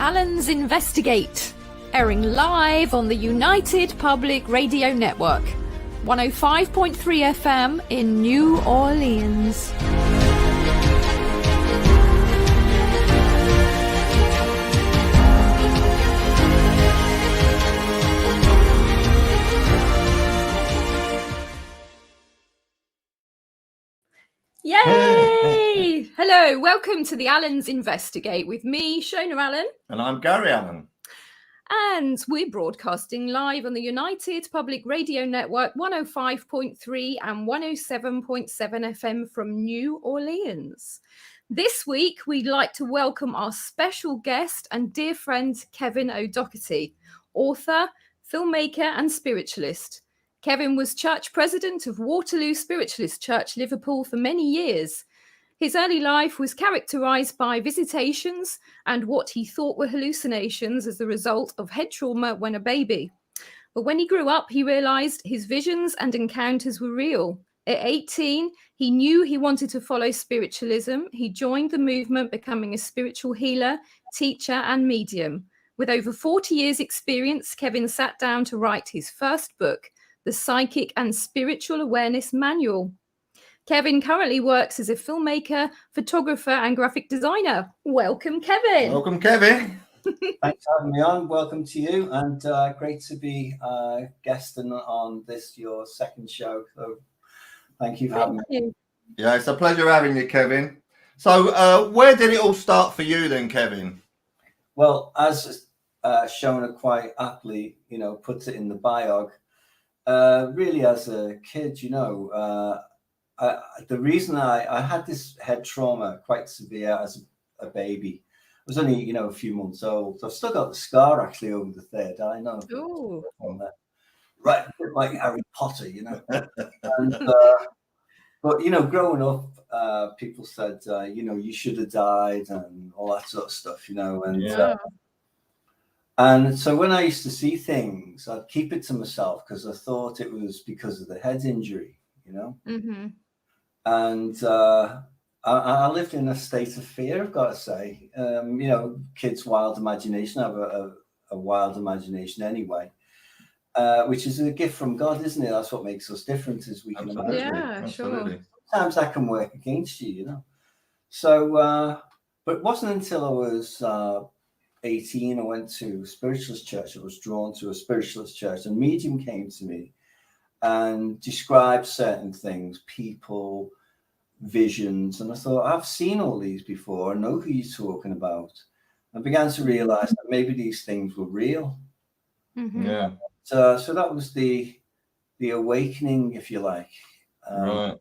Alan's Investigate, airing live on the United Public Radio Network, 105.3 FM in New Orleans. Yay! Hello, welcome to the Alan's Investigate with me, Shona Allen. And I'm Gary Allen. And we're broadcasting live on the United Public Radio Network 105.3 and 107.7 FM from New Orleans. This week, we'd like to welcome our special guest and dear friend, Kevin O'Doherty, author, filmmaker and spiritualist. Kevin was church president of Waterloo Spiritualist Church, Liverpool for many years. His early life was characterised by visitations and what he thought were hallucinations as the result of head trauma when a baby. But when he grew up, he realised his visions and encounters were real. At 18, he knew he wanted to follow spiritualism. He joined the movement, becoming a spiritual healer, teacher and medium. With over 40 years' experience, Kevin sat down to write his first book, The Psychic and Spiritual Awareness Manual. Kevin currently works as a filmmaker, photographer, and graphic designer. Welcome, Kevin. Welcome, Kevin. Thanks for having me on. Welcome to you, and great to be guesting on this, your second show. So thank you for having me. Yeah, it's a pleasure having you, Kevin. So where did it all start for you then, Kevin? Well, as Shona quite aptly, puts it in the biog, really as a kid, the reason I had this head trauma quite severe as a baby. I was only, a few months old. So I've still got the scar actually over the third eye. Right, like Harry Potter, And, but, growing up, people said, you should have died and all that sort of stuff, and yeah. And so when I used to see things, I'd keep it to myself because I thought it was because of the head injury, Mm-hmm. And I lived in a state of fear, I've got to say. Kids' wild imagination, have a wild imagination anyway, which is a gift from God, isn't it? That's what makes us different, as we can imagine. Yeah, Absolutely. sure. Sometimes that can work against you, So, but it wasn't until I was 18, I went to a spiritualist church. I was drawn to a spiritualist church, and a medium came to me and described certain things, people, visions, and I thought, I've seen all these before. I know who you're talking about. I began to realize that maybe these things were real. Mm-hmm. Yeah. So that was the awakening, if you like. Right.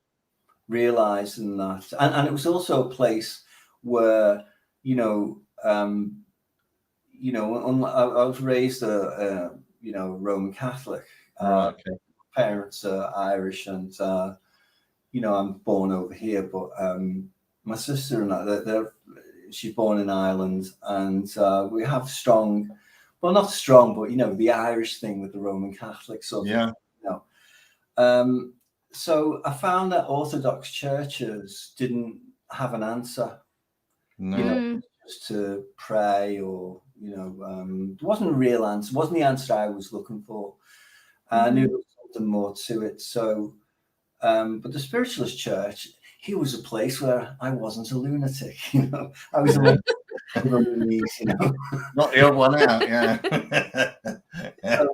Realizing that, and it was also a place where I was raised a Roman Catholic. Right, okay. Parents are Irish, and I'm born over here, but my sister and I, she's born in Ireland, and we have strong, well, not strong, but the Irish thing with the Roman Catholics. Yeah. So I found that Orthodox churches didn't have an answer. No. Just to pray, or there wasn't a real answer. It wasn't the answer I was looking for. I knew there was something more to it. So, but the spiritualist church, here was a place where I wasn't a lunatic. I was a Not the odd one out. Yeah. So,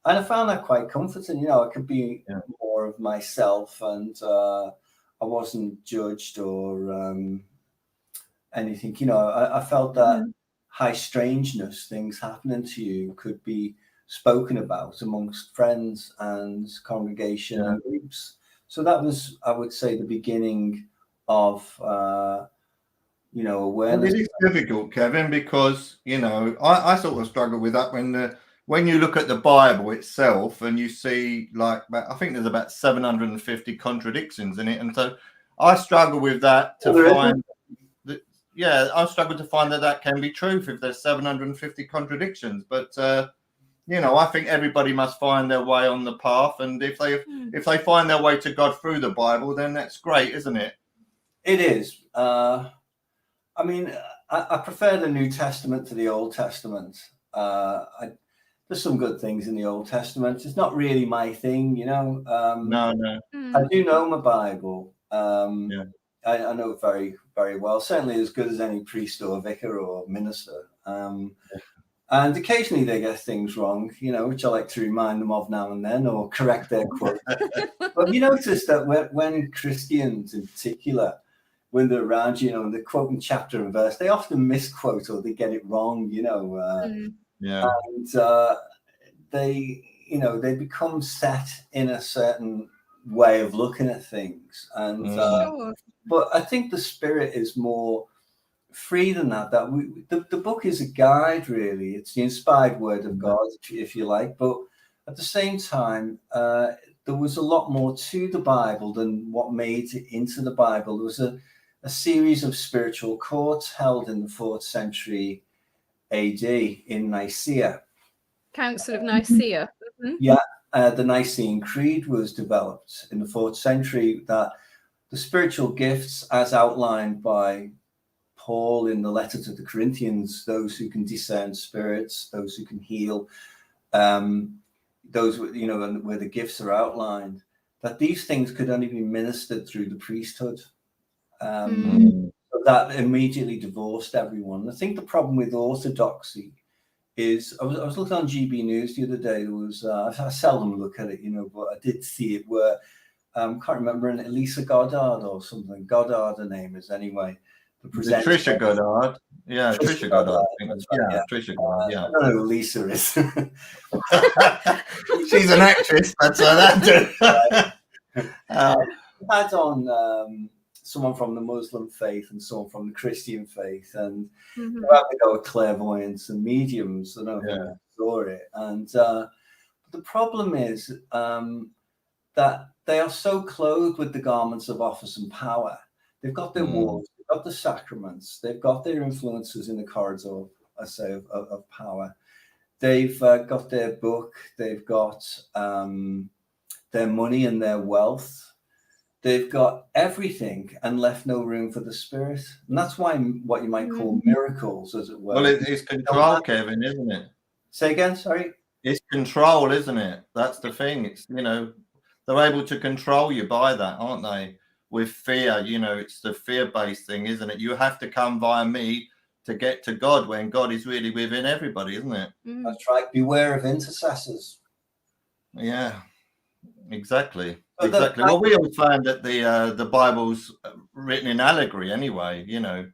and I found that quite comforting. I could be more of myself, and I wasn't judged or anything. I felt that high strangeness, things happening to you, could be spoken about amongst friends and congregation and groups. So that was, I would say, the beginning of awareness. It is difficult, Kevin, because I sort of struggle with that when you look at the Bible itself and you see, I think there's about 750 contradictions in it, and so I struggle with that I struggle to find that can be true if there's 750 contradictions. But I think everybody must find their way on the path, and if they find their way to God through the Bible, then that's great, isn't it? It is. I I prefer the New Testament to the Old Testament. There's some good things in the Old Testament. It's not really my thing, you know. No. I do know my Bible. Yeah. I know it very, very well. Certainly as good as any priest or vicar or minister. And occasionally they get things wrong, you know, which I like to remind them of now and then, or correct their quote. But you notice that when Christians in particular, when they're around, you know, and they're quoting chapter and verse, they often misquote or they get it wrong, you know. And they, you know, they become set in a certain way of looking at things. And but I think the spirit is more free than that. The book is a guide, really. It's the inspired word of God, if you like. But at the same time, there was a lot more to the Bible than what made it into the Bible. There was a series of spiritual courts held in the 4th century AD in Nicaea. Council of Nicaea. Yeah, the Nicene Creed was developed in the 4th century, that the spiritual gifts, as outlined by Paul in the letter to the Corinthians, those who can discern spirits, those who can heal, those, you know, where the gifts are outlined, that these things could only be ministered through the priesthood. So that immediately divorced everyone. I think the problem with orthodoxy is, I was looking on GB News the other day. There was I seldom look at it, you know, but I did see it where can't remember, an Elisa Goddard or something. Goddard, her name is anyway. Trisha Goddard. Yeah, Trisha Goddard. Trisha Goddard. Yeah. I don't know who Lisa is. She's an actress. That's what that do. Had on someone from the Muslim faith and someone from the Christian faith, and they have to go with clairvoyance and mediums. I don't know if I saw it. And the problem is that they are so clothed with the garments of office and power. They've got their walls, they've got the sacraments, they've got their influences in the corridor, I say, of power. They've got their book, they've got their money and their wealth. They've got everything and left no room for the spirit. And that's why what you might call miracles, as it were. Well, it's control, Kevin, isn't it? Say again, sorry? It's control, isn't it? That's the thing. It's, you know, they're able to control you by that, aren't they? With fear, you know, it's the fear-based thing, isn't it? You have to come via me to get to God, when God is really within everybody, isn't it? That's right. Beware of intercessors. Yeah, exactly. Exactly. Well, we all found that the Bible's written in allegory anyway, you know,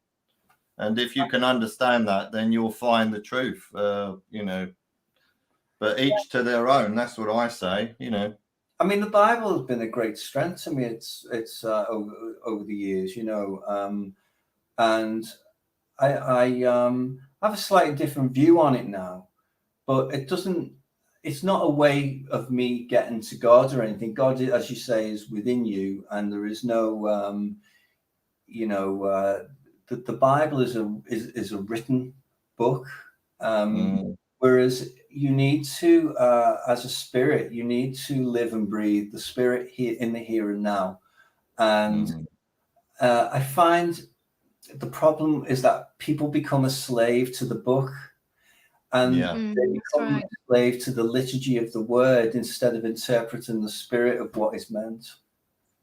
and if you can understand that, then you'll find the truth, you know. But each to their own. That's what I say, you know. I mean, the Bible has been a great strength to me. It's over the years, you know, and I have a slightly different view on it now, but it doesn't. It's not a way of me getting to God or anything. God, as you say, is within you, and there is no, you know, the Bible is a written book, whereas you need to, as a spirit, you need to live and breathe the spirit here in the here and now. And I find the problem is that people become a slave to the book. And they become a slave to the liturgy of the word instead of interpreting the spirit of what is meant.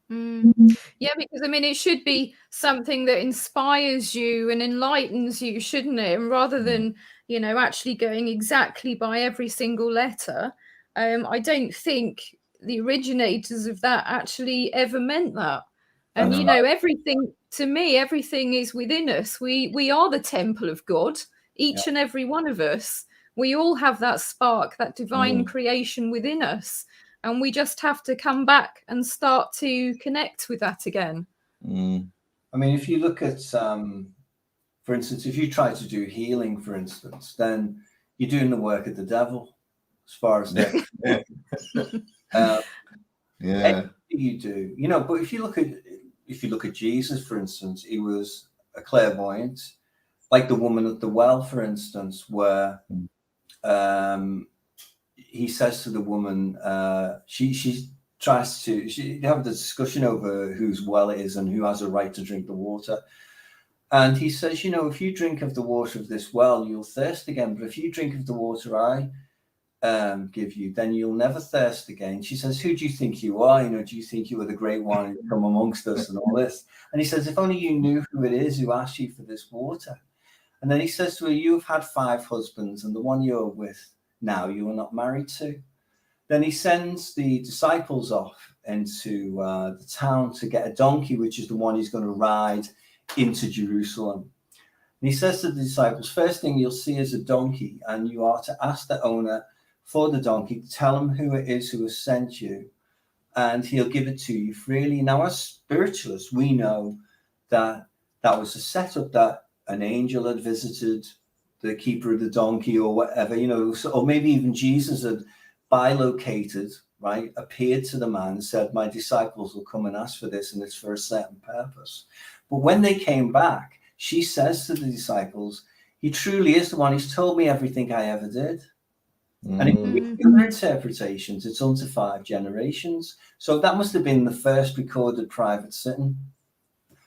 Yeah, because I mean, it should be something that inspires you and enlightens you, shouldn't it? And rather than, you know, actually going exactly by every single letter, I don't think the originators of that actually ever meant that. And, you know, everything, to me, everything is within us. We are the temple of God. Each and every one of us, we all have that spark, that divine creation within us. And we just have to come back and start to connect with that again. I mean, if you look at, for instance, if you try to do healing, for instance, then you're doing the work of the devil, as far as that. You do, you know. But if you look at Jesus, for instance, he was a clairvoyant. Like the woman at the well, for instance, where he says to the woman, she tries to have the discussion over whose well it is and who has a right to drink the water. And he says, you know, if you drink of the water of this well, you'll thirst again. But if you drink of the water I give you, then you'll never thirst again. She says, who do you think you are? You know, do you think you are the great one who come amongst us and all this? And he says, if only you knew who it is who asked you for this water. And then he says to her, you've had 5 husbands, and the one you're with now you are not married to. Then he sends the disciples off into the town to get a donkey, which is the one he's going to ride into Jerusalem. And he says to the disciples, first thing you'll see is a donkey, and you are to ask the owner for the donkey, tell him who it is who has sent you, and he'll give it to you freely. Now, as spiritualists, we know that that was a setup, that an angel had visited the keeper of the donkey or whatever, you know, or maybe even Jesus had bilocated, right, appeared to the man and said, my disciples will come and ask for this, and it's for a certain purpose. But when they came back, she says to the disciples, he truly is the one. He's told me everything I ever did. And in interpretations, it's unto 5 generations. So that must have been the first recorded private sitting.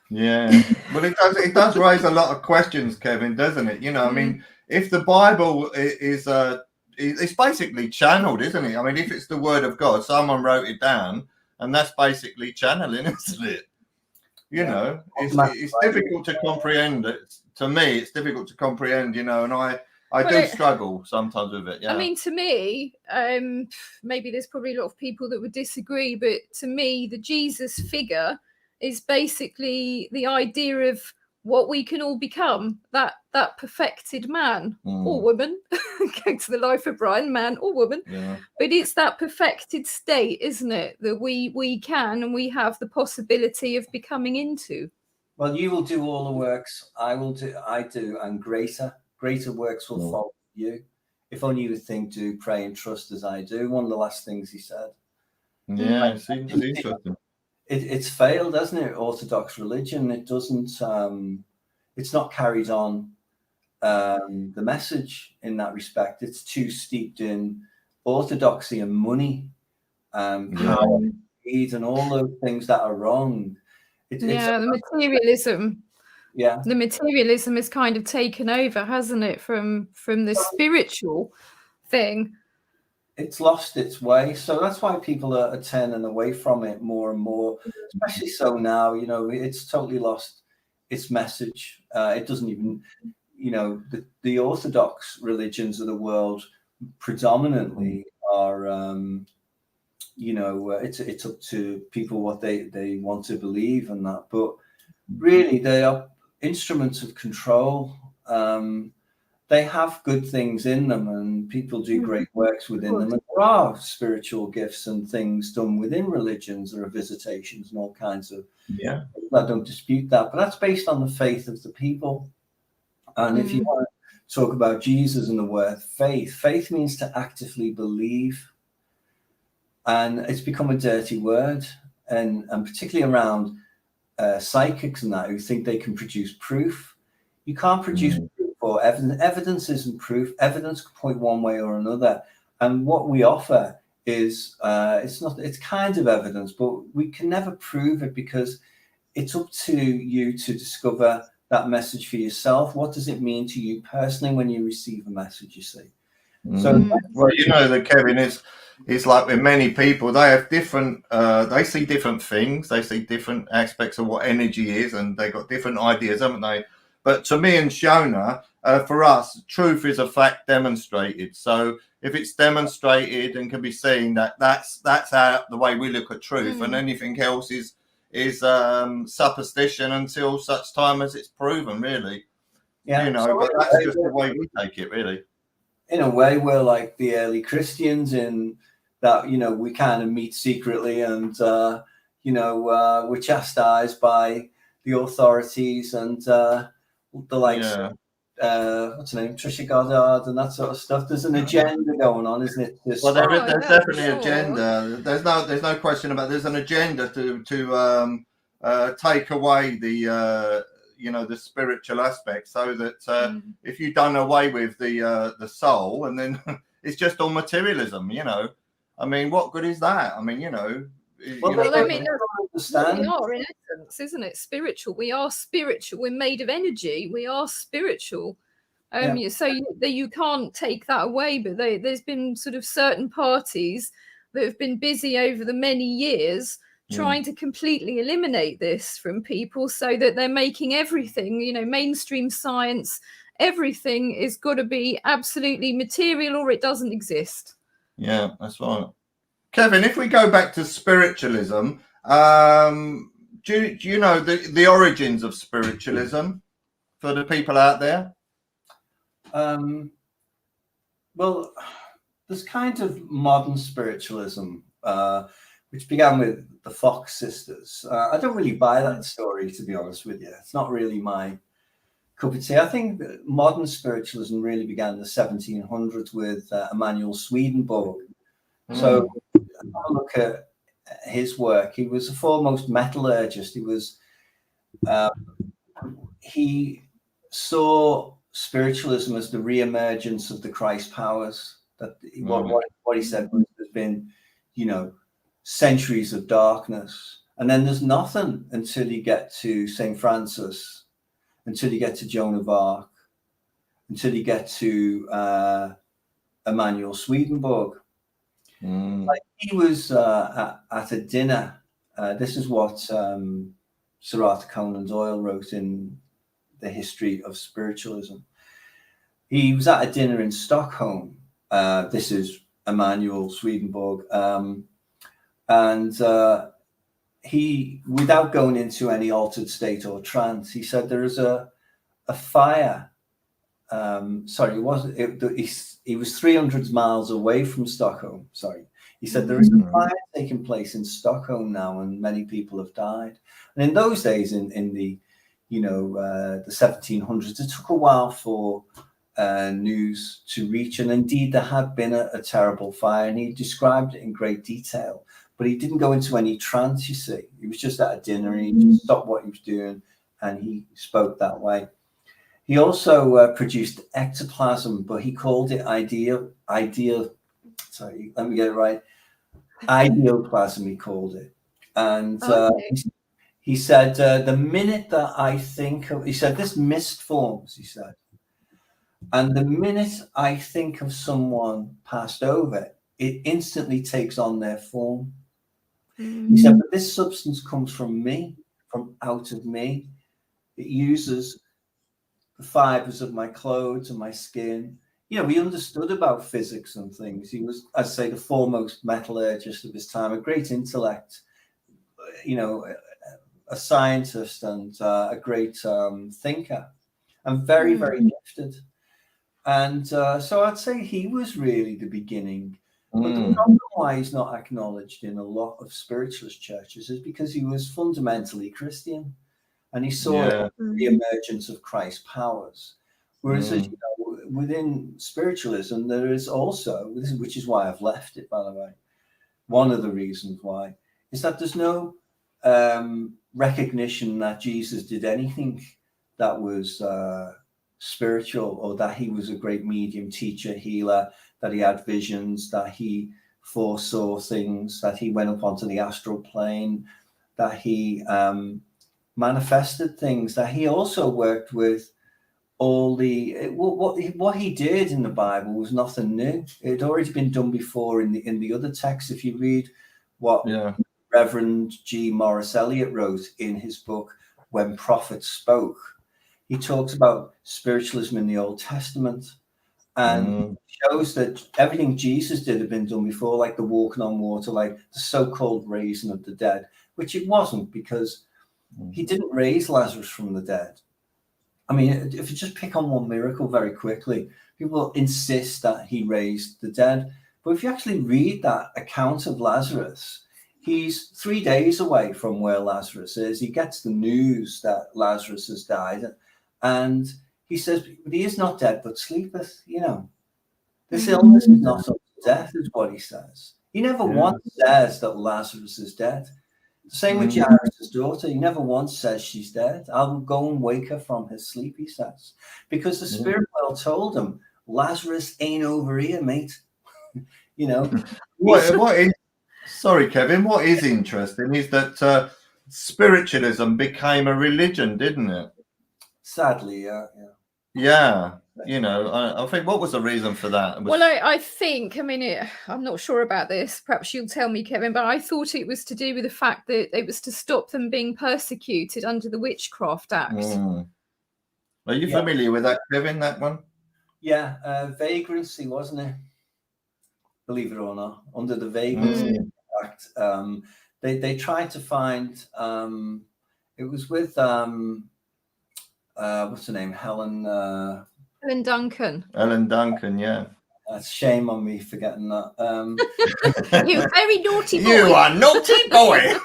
Yeah. Well, it does raise a lot of questions, Kevin, doesn't it? You know, I mean, if the Bible is it's basically channeled, isn't it? I mean, if it's the word of God, someone wrote it down, and that's basically channeling, isn't it? You know, it's difficult to comprehend. To me, it's difficult to comprehend, you know, and I do struggle sometimes with it. Yeah. I mean, to me, maybe there's probably a lot of people that would disagree, but to me, the Jesus figure is basically the idea of what we can all become, that perfected man or woman. Go to the life of Brian, man or woman. Yeah. But it's that perfected state, isn't it, that we can and we have the possibility of becoming into. Well, you will do all the works I do, and greater works will follow you. If only you would think, do, pray, and trust as I do. One of the last things he said. Yeah, it seems interesting. It's failed, hasn't it? Orthodox religion. It doesn't. It's not carried on the message in that respect. It's too steeped in orthodoxy and money, power, greed, and all those things that are wrong. The materialism. Yeah, the materialism has kind of taken over, hasn't it, from the spiritual thing. It's lost its way, so that's why people are turning away from it more and more, especially so now. You know, it's totally lost its message. It doesn't even, you know, the Orthodox religions of the world predominantly are, you know, it's up to people what they want to believe and that, but really they are instruments of control. They have good things in them, and people do great works within them. And there are spiritual gifts and things done within religions. There are visitations and all kinds of. Yeah, I don't dispute that, but that's based on the faith of the people. And if you want to talk about Jesus and the word faith, faith means to actively believe, and it's become a dirty word, and particularly around psychics and that, who think they can produce proof. You can't produce proof. Or evidence isn't proof. Evidence can point one way or another, and what we offer is it's kind of evidence, but we can never prove it, because it's up to you to discover that message for yourself. What does it mean to you personally when you receive a message? You see. So, well, you know that, Kevin, is like with many people, they have different, they see different things, they see different aspects of what energy is, and they got different ideas, haven't they? But to me and Shona, for us, truth is a fact demonstrated. So if it's demonstrated and can be seen, that's how the way we look at truth, and anything else is superstition until such time as it's proven, really. Yeah, you know, so but that's just the way we take it, really. In a way, we're like the early Christians in that, you know, we kind of meet secretly, and you know, we're chastised by the authorities and the likes. Yeah. What's her name, Trisha Goddard, and that sort of stuff. There's an agenda going on, isn't it? Well, there's definitely an agenda. There's no question about it. There's an agenda to take away the you know, the spiritual aspect, so that if you've done away with the soul, and then it's just all materialism, you know. I mean, what good is that? I mean, you know. Well, I mean, understand. We are, in essence, isn't it? Spiritual. We are spiritual. We're made of energy. We are spiritual. So you can't take that away. But there's been sort of certain parties that have been busy over the many years trying to completely eliminate this from people, so that they're making everything, you know, mainstream science, everything is got to be absolutely material or it doesn't exist. Yeah, that's right. Kevin, if we go back to spiritualism, do you know the origins of spiritualism for the people out there? Well, there's kind of modern spiritualism, which began with the Fox sisters. I don't really buy that story, to be honest with you. It's not really my cup of tea. I think that modern spiritualism really began in the 1700s with Emanuel Swedenborg. So have a look at his work. He was a foremost metallurgist. He saw spiritualism as the re-emergence of the Christ powers. That what he said was there's been, you know, centuries of darkness, and then there's nothing until you get to St. Francis, until you get to Joan of Arc, until you get to Emanuel Swedenborg. Like he was at a dinner. This is what Sir Arthur Conan Doyle wrote in The History of Spiritualism. He was at a dinner in Stockholm. This is Emanuel Swedenborg. And he, without going into any altered state or trance, he said there is a fire. Sorry, it wasn't. He was 300 miles away from Stockholm. Sorry. He said there is a fire taking place in Stockholm now, and many people have died. And in those days, in the the 1700s, it took a while for news to reach. And indeed, there had been a terrible fire, and he described it in great detail. But he didn't go into any trance, you see. He was just at a dinner, and he just stopped what he was doing, and he spoke that way. He also produced ectoplasm, but he called it ideal. Sorry, let me get it right. Ideoplasm, he called it. And he said, the minute that I think of, he said, this mist forms, he said. And the minute I think of someone passed over, it instantly takes on their form. He said, but this substance comes from me, from out of me. It uses the fibers of my clothes and my skin. You know, he understood about physics and things. He was, I'd say, the foremost metallurgist of his time, a great intellect, you know, a scientist and a great thinker, and very, very gifted. And so I'd say he was really the beginning. But the problem why he's not acknowledged in a lot of spiritualist churches is because he was fundamentally Christian, and he saw the emergence of Christ's powers. Whereas, as you know, within spiritualism, there is also, which is why I've left it, by the way, one of the reasons why, is that there's no recognition that Jesus did anything that was spiritual, or that he was a great medium, teacher, healer, that he had visions, that he foresaw things, that he went up onto the astral plane, that he manifested things, that he also worked with all the what he did in the Bible was nothing new. It had already been done before in the other texts. If you read what Reverend G. Morris Eliot wrote in his book When Prophets Spoke, he talks about spiritualism in the Old Testament, and shows that everything Jesus did had been done before, like the walking on water, like the so-called raising of the dead, which it wasn't, because he didn't raise Lazarus from the dead. I mean, if you just pick on one miracle very quickly, people insist that he raised the dead. But if you actually read that account of Lazarus, he's 3 days away from where Lazarus is. He gets the news that Lazarus has died, and he says, but he is not dead, but sleepeth. You know, this illness is not unto death, is what he says. He never once says that Lazarus is dead. The same with Jairus' daughter. He never once says she's dead. I'll go and wake her from her sleep, he says. Because the spirit world told him, Lazarus ain't over here, mate. You know. What is, sorry, Kevin, what is interesting is that spiritualism became a religion, didn't it? Sadly, yeah. Yeah. You know, I think, what was the reason for that? Well, I think, I mean, I'm not sure about this. Perhaps you'll tell me, Kevin, but I thought it was to do with the fact that it was to stop them being persecuted under the Witchcraft Act. Are you familiar with that, Kevin, that one? Yeah, vagrancy, wasn't it? Believe it or not, under the Vagrancy Act, they tried to find, it was with, what's her name? Helen Duncan. Ellen Duncan, yeah. Shame on me forgetting that. You very naughty boy. You are naughty boy.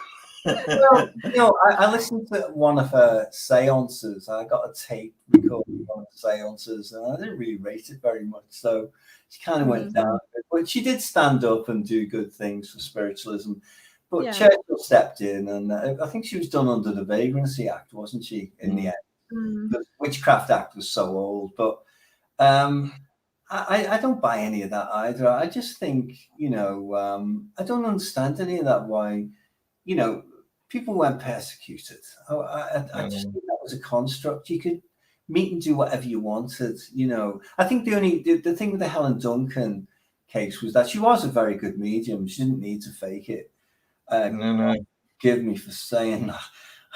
Well, you know, I listened to one of her seances. I got a tape recording of one of the seances, and I didn't really rate it very much. So she kind of went down. But she did stand up and do good things for spiritualism. But Churchill stepped in, and I think she was done under the Vagrancy Act, wasn't she, in the end? The Witchcraft Act was so old. But I don't buy any of that either. I just think, you know, I don't understand any of that, why, you know, people weren't persecuted. I just think that was a construct. You could meet and do whatever you wanted, you know. I think the thing with the Helen Duncan case was that she was a very good medium. She didn't need to fake it. Give me for saying that.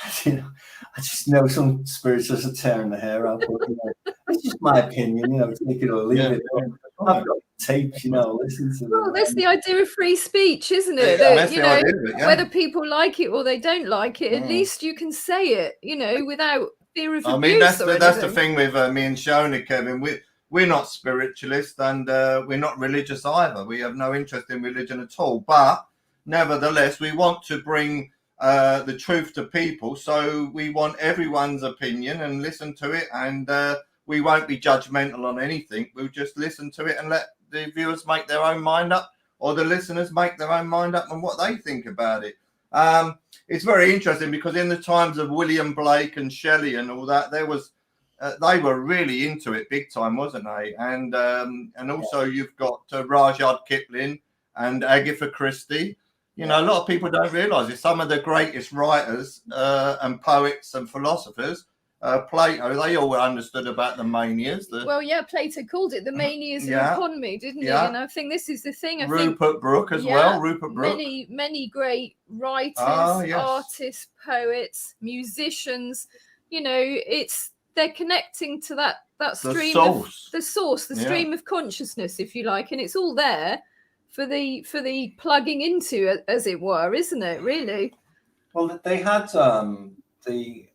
I just know some spiritualists are tearing their hair out, but, you know, it's just my opinion, you know, take it or leave it. I've got tapes, you know, listen to them. Well, that's the idea of free speech, isn't it? That, you know, whether people like it or they don't like it, at least you can say it, you know, without fear of abuse. I mean, that's the thing with me and Shona, Kevin. We're not spiritualists, and we're not religious either. We have no interest in religion at all. But nevertheless, we want to bring the truth to people. So we want everyone's opinion and listen to it. And we won't be judgmental on anything. We'll just listen to it and let the viewers make their own mind up, or the listeners make their own mind up on what they think about it. It's very interesting because in the times of William Blake and Shelley and all that, there was they were really into it big time, wasn't they? And also you've got Rudyard Kipling and Agatha Christie. You know, a lot of people don't realise it. Some of the greatest writers and poets and philosophers, Plato, they all understood about the manias. Well, yeah, Plato called it the manias of economy, didn't he? And I think this is the thing. Rupert Brooke as well. Rupert Brooke. Many great writers, artists, poets, musicians. You know, they're connecting to that stream of the source, the stream of consciousness, if you like, and it's all there for the plugging into, as it were, isn't it? Really. Well, they had the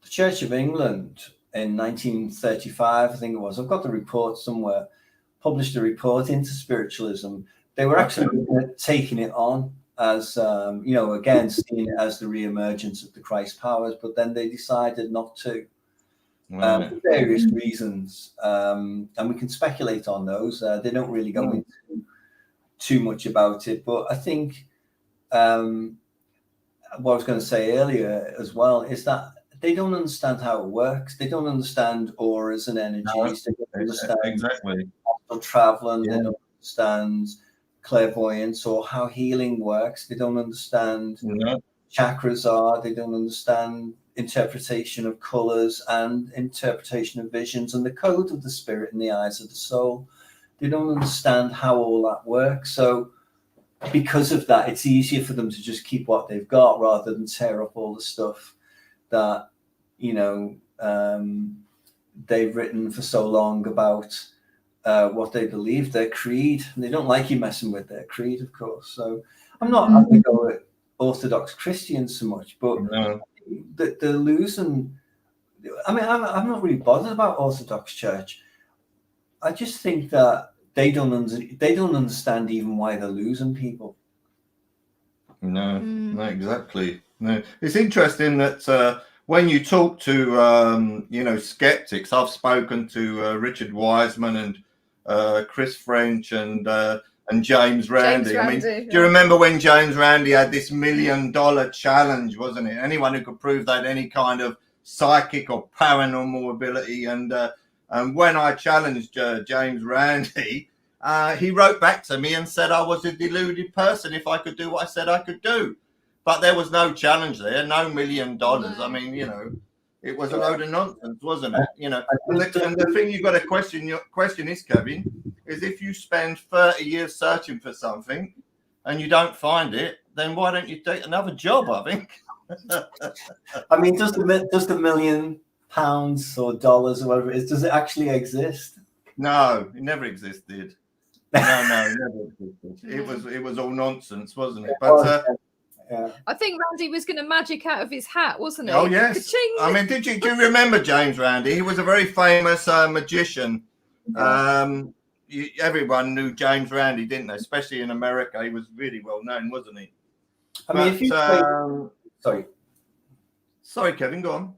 Church of England in 1935, I think it was. I've got the report somewhere. Published a report into spiritualism. They were actually taking it on as, you know, again, seeing it as the re-emergence of the Christ powers, but then they decided not to, for various reasons. And we can speculate on those. They don't really go into too much about it, but I think what I was going to say earlier as well is that they don't understand how it works. They don't understand auras and energies. They don't understand astral traveling. They don't understand clairvoyance or how healing works. They don't understand chakras are. They don't understand interpretation of colors and interpretation of visions and the code of the spirit in the eyes of the soul. They don't understand how all that works. So because of that, it's easier for them to just keep what they've got rather than tear up all the stuff that, you know, they've written for so long about what they believe, their creed. And they don't like you messing with their creed, of course. So I'm not going to go at Orthodox Christians so much, but they're losing. I mean, I'm not really bothered about Orthodox Church. I just think that they don't understand even why they're losing people. No, exactly. No, it's interesting that when you talk to you know, skeptics, I've spoken to Richard Wiseman and Chris French and James Randi. I mean, do you remember when James Randi had this $1 million challenge, wasn't it? Anyone who could prove that any kind of psychic or paranormal ability. And when I challenged James Randi, he wrote back to me and said I was a deluded person if I could do what I said I could do. but there was no challenge there, no $1 million. No. I mean, you know, it was a load of nonsense, wasn't it? You know, and the thing you got to question is, Kevin, is if you spend 30 years searching for something and you don't find it, then why don't you take another job? I think. I mean, does the £1 million or dollars or whatever it is, does it actually exist? No, it never existed. No, it never existed. It was all nonsense, wasn't it? But yeah. I think Randy was going to magic out of his hat, wasn't he? Oh yes. Ka-ching! I mean, do you remember James Randi? He was a very famous magician. Yeah. Everyone knew James Randi, didn't they? Especially in America, he was really well known, wasn't he? I mean, if you sorry, Kevin, go on.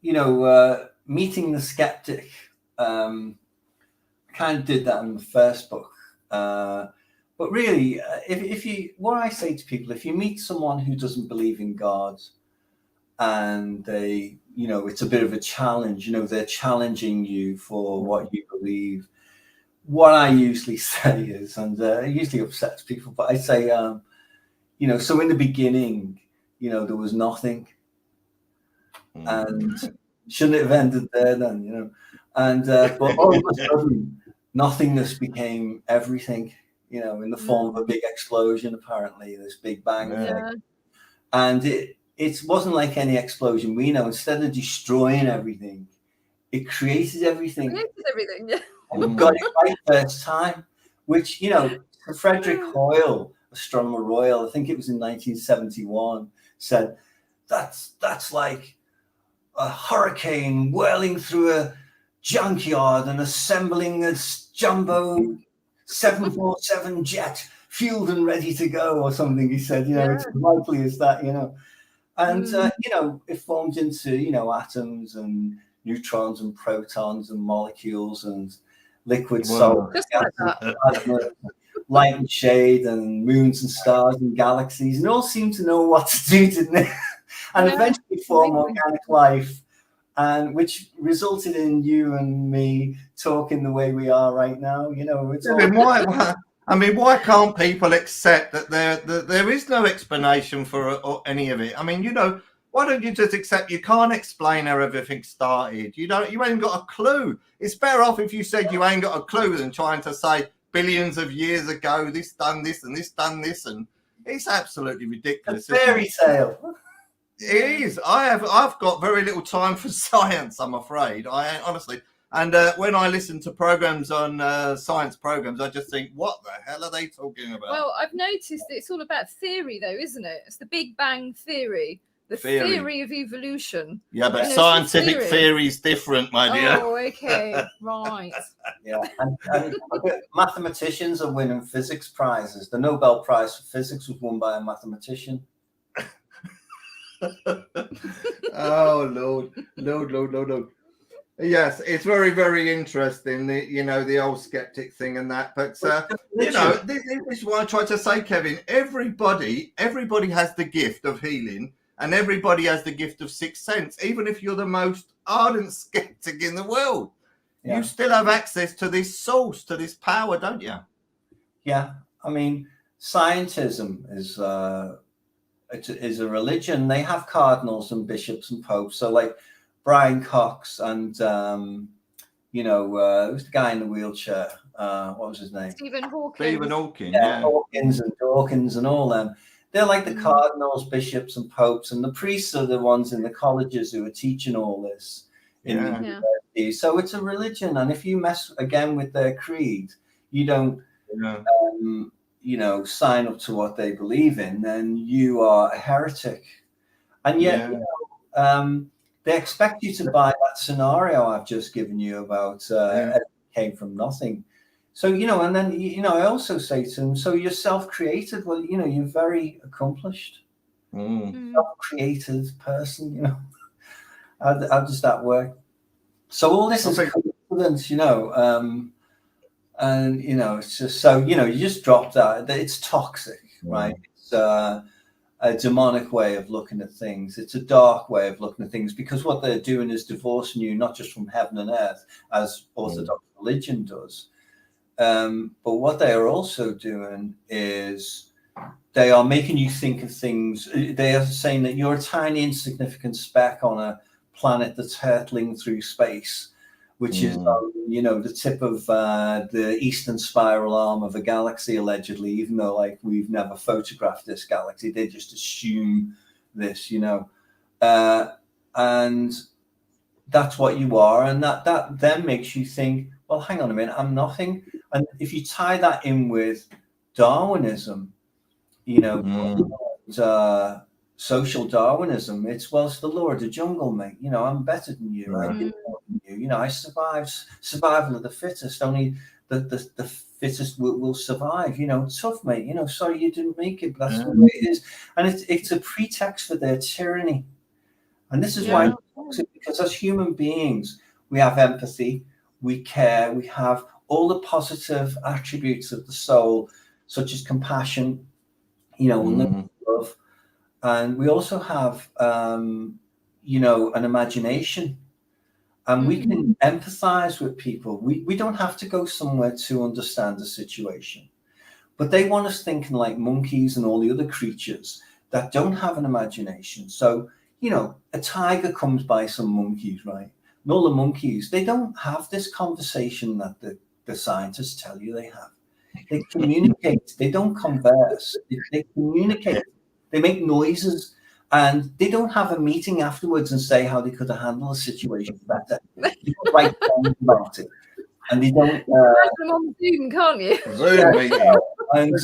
You know, meeting the skeptic. Kind of did that in the first book, but really, what I say to people, if you meet someone who doesn't believe in God, and they, you know, it's a bit of a challenge, you know, they're challenging you for what you believe. What I usually say is, and it usually upsets people, but I say, you know, so in the beginning, you know, there was nothing, and shouldn't it have ended there then, you know, and but all of a sudden, nothingness became everything, you know, in the form of a big explosion, apparently, this Big Bang thing. And it wasn't like any explosion we know. Instead of destroying everything, it created everything. Yeah. And got it right first time, which, you know, Frederick Hoyle, Astronomer Royal, I think it was in 1971, said, that's like a hurricane whirling through a junkyard and assembling a jumbo 747 jet fueled and ready to go or something. He said, you know, it's as likely as that, you know. And, you know, it formed into, you know, atoms and neutrons and protons and molecules and liquid solids, light and shade and moons and stars and galaxies, and all seemed to know what to do, didn't it? And eventually form organic life, and which resulted in you and me talking the way we are right now. You know, it's why can't people accept that there is no explanation for any of it? I mean, you know, why don't you just accept you can't explain how everything started? You ain't got a clue. It's better off if you said you ain't got a clue than trying to say billions of years ago this done this and this done this, and it's absolutely ridiculous. A fairy tale. It is. I've got very little time for science, I'm afraid. I honestly. And when I listen to programs on science programs, I just think, what the hell are they talking about? Well, I've noticed that it's all about theory, though, isn't it? It's the Big Bang theory, the theory of evolution. Yeah, but scientific theory is different, my dear. Oh, okay, right. Yeah, and mathematicians are winning physics prizes. The Nobel Prize for Physics was won by a mathematician. Oh, Lord. Yes, it's very, very interesting, the old skeptic thing and that. But, this is what I try to say, Kevin. Everybody has the gift of healing, and everybody has the gift of sixth sense. Even if you're the most ardent skeptic in the world, you still have access to this source, to this power, don't you? Yeah, I mean, scientism is a religion. They have cardinals and bishops and popes. So, like Brian Cox and who's the guy in the wheelchair? What was his name? Stephen Hawking. Yeah, Hawkins and Dawkins and all them. They're like the cardinals, bishops, and popes, and the priests are the ones in the colleges who are teaching all this in the university. So it's a religion, and if you mess again with their creed, you don't, sign up to what they believe in, then you are a heretic. And yet, they expect you to buy that scenario I've just given you about everything came from nothing. So, and then, I also say to them, so you're self-created. Well, you're very accomplished, self-created person, How does that work? So all this is confidence, and, it's just so, you just drop that. It's toxic, right? It's a demonic way of looking at things. It's a dark way of looking at things, because what they're doing is divorcing you, not just from heaven and earth, as Orthodox religion does. But what they are also doing is They are making you think of things. They are saying that you're a tiny, insignificant speck on a planet that's hurtling through space, which is, you know, the tip of the eastern spiral arm of a galaxy, allegedly, even though, like, we've never photographed this galaxy. They just assume this, you know. And that's what you are. And that then makes you think, well, hang on a minute, I'm nothing. And if you tie that in with Darwinism, you know, social Darwinism, it's, well, it's the law of the jungle, mate. You know, I'm better than you. I did more than you. You know, I survived. Survival of the fittest. Only the fittest will survive. You know, tough, mate. You know, sorry you didn't make it, but that's the way it is. And it's a pretext for their tyranny. And this is why, because as human beings, we have empathy, we care, we have all the positive attributes of the soul, such as compassion, you know, love, and we also have, you know, an imagination, and we can empathize with people. We don't have to go somewhere to understand the situation, but they want us thinking like monkeys and all the other creatures that don't have an imagination. So, you know, a tiger comes by some monkeys, right? And all the monkeys, they don't have this conversation that the scientists tell you they have. They communicate. They don't converse. They communicate. They make noises, and they don't have a meeting afterwards and say how they could have handled the situation better. They don't write down about it, and they don't. Them on Zoom, can't you? And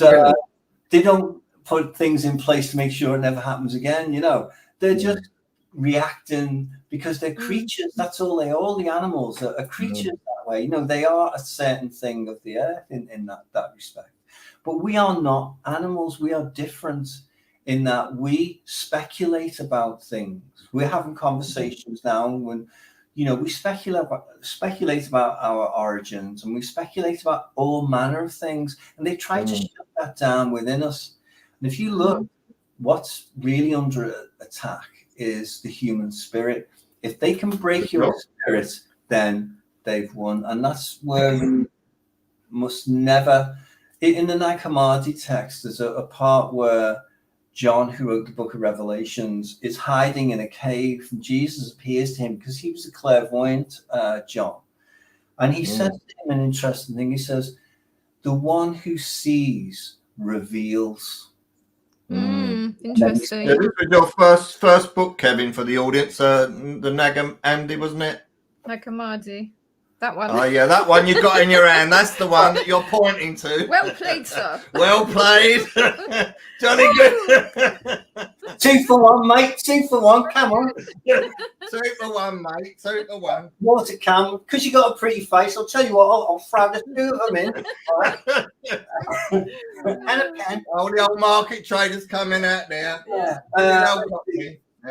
they don't put things in place to make sure it never happens again. You know, they're just reacting because they're creatures. That's all they are. All the animals are creatures that way. You know, they are a certain thing of the earth in that respect. But we are not animals. We are different in that we speculate about things. We're having conversations now when, you know, we speculate about our origins, and we speculate about all manner of things, and they try to shut that down within us. And if you look, what's really under attack is the human spirit. If they can break your spirit, then they've won. And that's where we must never, in the Nag Hammadi text, there's a part where John, who wrote the book of Revelations, is hiding in a cave, and Jesus appears to him because he was a clairvoyant, John. And he says to him an interesting thing. He says, the one who sees reveals. Interesting. Yeah, this was your first book, Kevin, for the audience. The Nag Hammadi, wasn't it? Nag Hammadi. That one. Oh, yeah, that one you got in your hand. That's the one that you're pointing to. Well played, sir. Well played. Johnny good. 2 for 1, mate. 2 for 1. Come on. 2 for 1, mate. 2 for 1. Water can. Because you got a pretty face, I'll tell you what, I'll throw the 2 of them in. Right. And a pen. All the old market traders coming out there.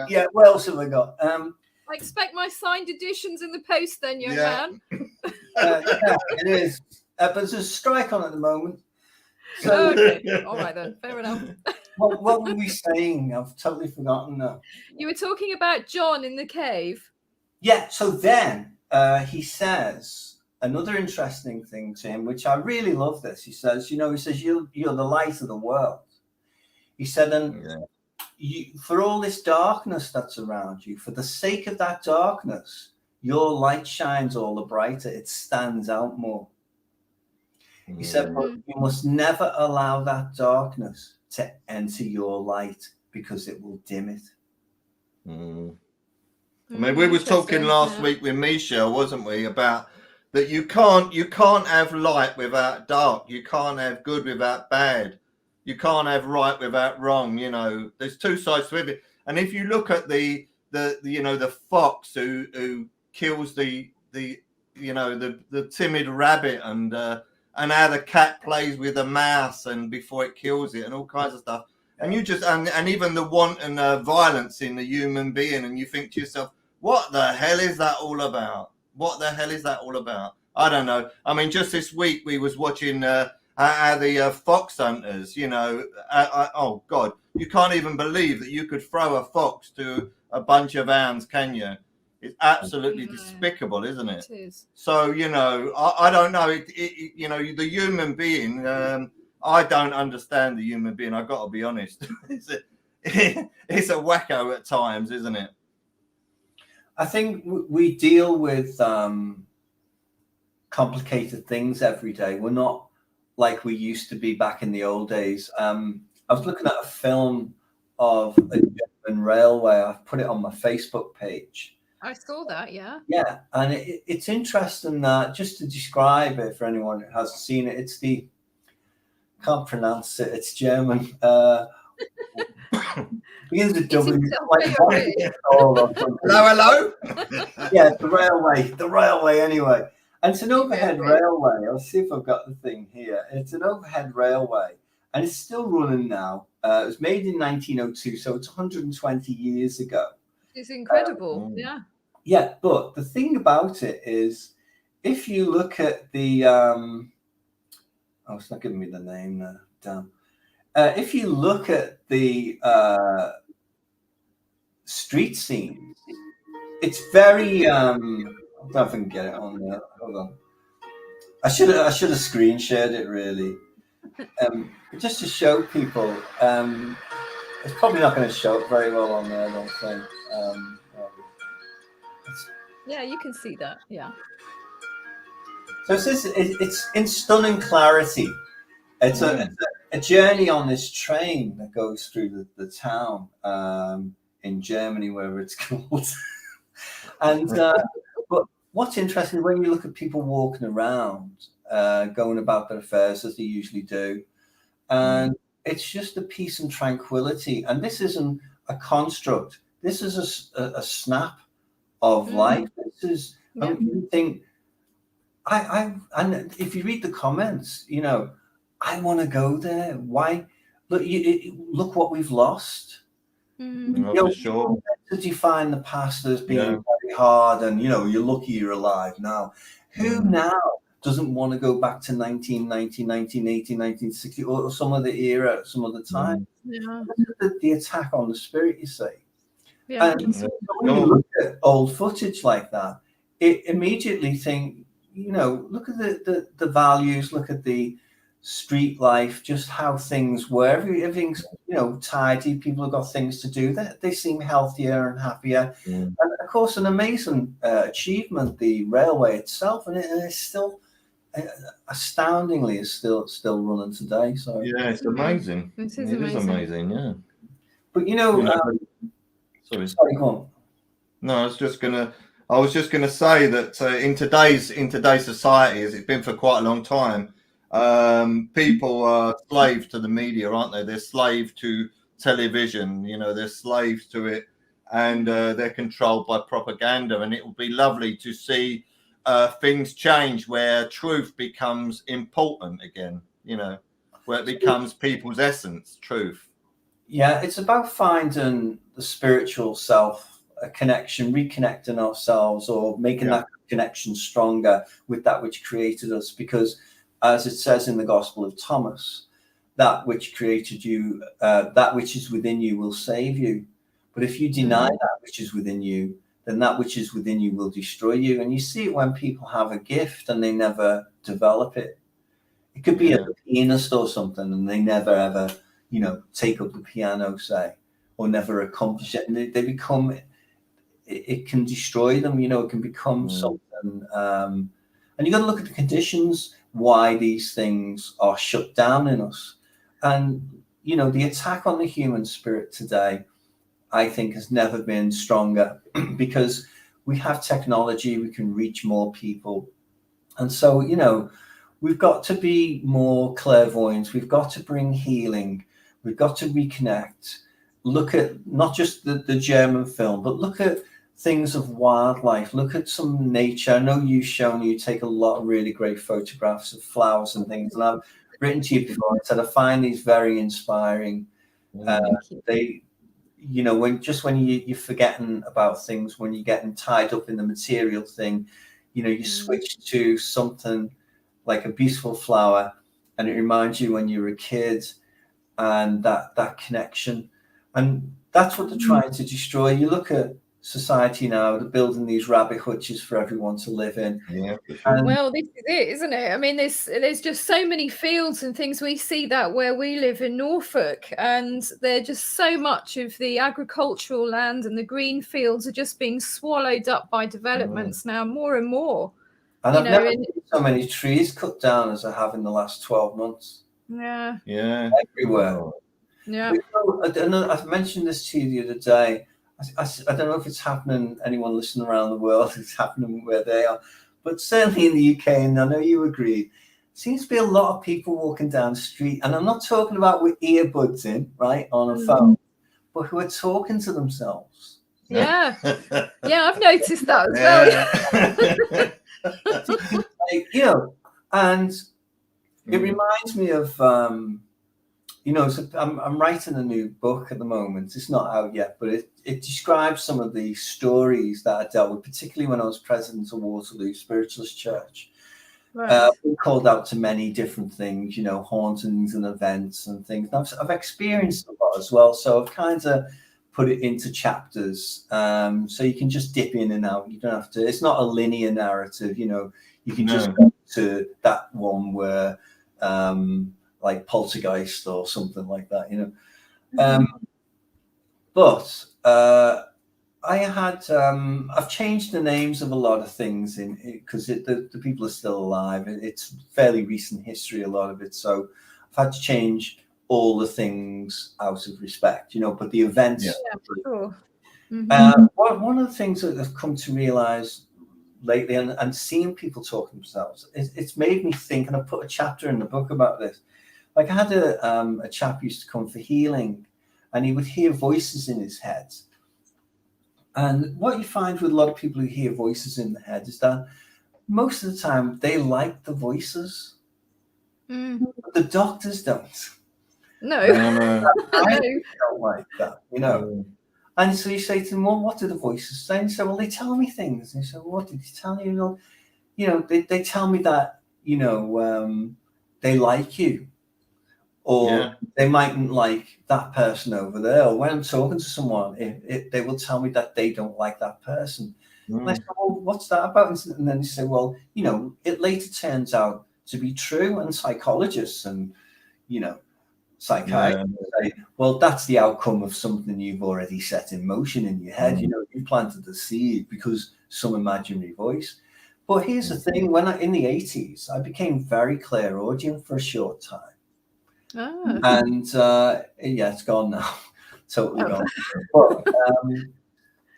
Yeah. What else have I got? I expect my signed editions in the post then, young man. Yeah, it is. But there's a strike on at the moment. So, okay. All right then. Fair enough. What were we saying? I've totally forgotten now. You were talking about John in the cave. Yeah. So then he says another interesting thing to him, which I really love this. He says, you're the light of the world. He said, and for all this darkness that's around you, for the sake of that darkness, your light shines all the brighter. It stands out more. He said, but you must never allow that darkness to enter your light, because it will dim it. I mean, we was talking last week with Michelle, wasn't we, about that you can't have light without dark. You can't have good without bad. You can't have right without wrong. You know, there's two sides to it. And if you look at the fox who kills the timid rabbit, and how the cat plays with the mouse and before it kills it, and all kinds of stuff. And you just and even the wanton violence in the human being, and you think to yourself, what the hell is that all about? What the hell is that all about? I don't know. I mean, just this week we was watching how the fox hunters, oh God, you can't even believe that you could throw a fox to a bunch of hounds, can you? It's absolutely despicable, isn't it? It is. So, I don't know. The human being, I don't understand the human being. I've got to be honest. It's a wacko at times, isn't it? I think we deal with complicated things every day. We're not like we used to be back in the old days. I was looking at a film of a German railway. I've put it on my Facebook page. I saw that, yeah. Yeah, and it's interesting that, just to describe it for anyone who hasn't seen it, it's the, can't pronounce it, it's German. Begins with W. Hello. Yeah, the railway anyway. And it's an overhead railway. I'll see if I've got the thing here. It's an overhead railway, and it's still running now. It was made in 1902, so it's 120 years ago. It's incredible, yeah. Yeah, but the thing about it is, if you look at the, oh, it's not giving me the name now, damn. If you look at the street scenes, it's very, I don't know if I can get it on there. Hold on. I should have screen shared it really, just to show people. It's probably not going to show up very well on there, I don't think. Yeah, you can see that. Yeah. So it's in stunning clarity. It's a journey on this train that goes through the town in Germany, wherever it's called. And but what's interesting, when you look at people walking around, going about their affairs as they usually do, and it's just a peace and tranquility. And this isn't a construct. This is a snap of life. This is you think. And if you read the comments, you know, I want to go there. Why? Look, look what we've lost. You know, for sure. To define the past as being very hard, and you know, you're lucky you're alive now. Who now doesn't want to go back to 1990, 1980, 1960, or some other era, some other time? Yeah. The attack on the spirit, you say. Yeah. And so when you look at old footage like that, it immediately think, you know, look at the values, look at the street life, just how things were. Everything's, you know, tidy. People have got things to do. They seem healthier and happier. And of course, an amazing achievement, the railway itself, and it's still astoundingly is still running today. So yeah, it's amazing. It is amazing. Yeah. But you know, sorry, go on. No, I was just gonna say that in today's society, as it's been for quite a long time, people are slaves to the media, aren't they? They're slave to television. You know, they're slaves to it, and they're controlled by propaganda. And it will be lovely to see things change, where truth becomes important again. You know, where it becomes people's essence, truth. Yeah, it's about finding the spiritual self, a connection, reconnecting ourselves, or making that connection stronger with that which created us. Because as it says in the Gospel of Thomas, that which created you, that which is within you will save you. But if you deny that which is within you, then that which is within you will destroy you. And you see it when people have a gift and they never develop it. It could be a pianist or something, and they never ever, you know, take up the piano, say, or never accomplish it. And they become, it can destroy them, you know, it can become something. And you got to look at the conditions why these things are shut down in us. And, you know, the attack on the human spirit today, I think, has never been stronger because we have technology, we can reach more people. And so, you know, we've got to be more clairvoyant. We've got to bring healing. We've got to reconnect. Look at not just the German film, but look at things of wildlife. Look at some nature. I know you've shown, you take a lot of really great photographs of flowers and things. And I've written to you before. I said I find these very inspiring. They, you know, when you're forgetting about things, when you're getting tied up in the material thing, you know, you switch to something like a beautiful flower, and it reminds you when you were a kid, and that connection. And that's what they're trying to destroy. You look at society now. They're building these rabbit hutches for everyone to live in. Yeah, for sure. Well, this is it, isn't it? I mean, there's just so many fields and things. We see that where we live in Norfolk, and they're just so much of the agricultural land and the green fields are just being swallowed up by developments now, more and more. And I've never seen so many trees cut down as I have in the last 12 months. Yeah. Yeah. Everywhere. Yeah. I mentioned this to you the other day. I don't know if it's happening, anyone listening around the world, it's happening where they are, but certainly in the UK, and I know you agree, seems to be a lot of people walking down the street, and I'm not talking about with earbuds in, right, on a phone, but who are talking to themselves. Yeah. Yeah, I've noticed that as well. Like, you know, and it reminds me of, you know, so I'm writing a new book at the moment. It's not out yet, but it describes some of the stories that I dealt with, particularly when I was president of Waterloo Spiritualist Church. Right. Been called out to many different things, you know, hauntings and events and things. I've experienced a lot as well, so I've kind of put it into chapters, so you can just dip in and out. You don't have to. It's not a linear narrative, you know. You can just go to that one where. Like Poltergeist or something like that, you know. But I had I've changed the names of a lot of things in because the people are still alive. It's fairly recent history, a lot of it, so I've had to change all the things out of respect, you know. But the events, sure. One of the things that I've come to realize lately, and seeing people talking themselves, it's made me think, and I put a chapter in the book about this. Like I had a chap who used to come for healing, and he would hear voices in his head. And what you find with a lot of people who hear voices in the head is that most of the time they like the voices, but the doctors don't. No. I don't like that, you know. And so you say to them, well, what do the voices say? And you say, well, they tell me things. And you say, well, what did he tell you? You know, they tell me that, you know, they like you. Or they mightn't like that person over there. Or when I'm talking to someone, they will tell me that they don't like that person. And I say, well, what's that about? And then they say, well, you know, it later turns out to be true. And psychologists and, you know, psychiatrists say, well, that's the outcome of something you've already set in motion in your head. You know, you planted the seed because some imaginary voice. But here's the thing: in the 80s, I became very clairaudient for a short time. And it's gone now, totally gone. But,